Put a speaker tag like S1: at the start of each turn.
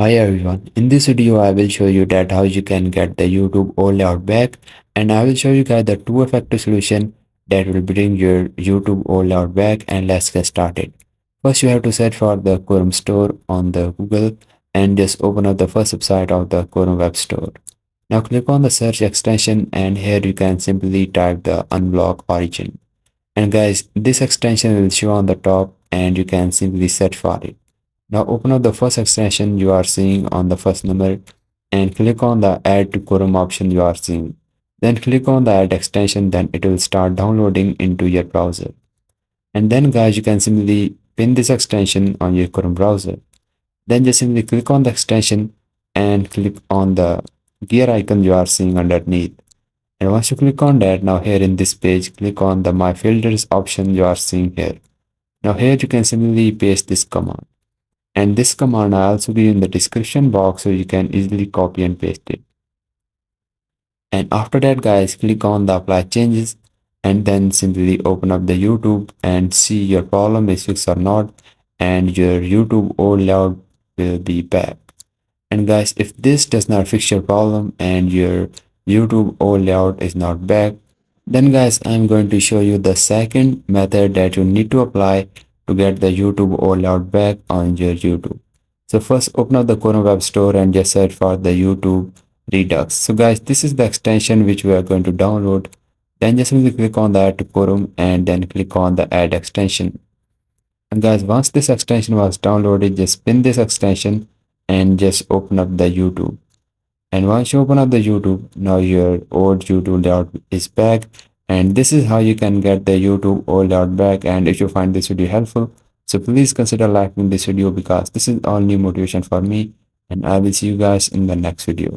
S1: Hi everyone, in this video I will show you that how you can get the YouTube old layout back, and I will show you guys the two effective solution that will bring your YouTube old layout back. And let's get started. First you have to search for the Chrome store on the Google and just open up the first website of the Chrome web store. Now click on the search extension and here you can simply type the unblock origin. And guys, this extension will show on the top and you can simply search for it. Now open up the first extension you are seeing on the first number and click on the add to Chrome option you are seeing. Then click on the add extension, then it will start downloading into your browser. And then guys, you can simply pin this extension on your Chrome browser. Then just simply click on the extension and click on the gear icon you are seeing underneath. And once you click on that, now here in this page, click on the my filters option you are seeing here. Now here you can simply paste this command. And this command I also give in the description box so you can easily copy and paste it. And after that guys, click on the apply changes and then simply open up the YouTube and see your problem is fixed or not, and your YouTube old layout will be back. And guys, if this does not fix your problem and your YouTube old layout is not back, then guys, I'm going to show you the second method that you need to apply to get the YouTube old layout back on your YouTube. So first open up the Chrome web store and just search for the YouTube Redux. So guys, this is the extension which we are going to download. Then just simply click on the add to Chrome and then click on the add extension. And guys, once this extension was downloaded, just pin this extension and just open up the YouTube. And once you open up the YouTube, now your old YouTube layout is back. And this is how you can get the YouTube old layout back. And if you find this video helpful, so please consider liking this video because this is all new motivation for me. And I will see you guys in the next video.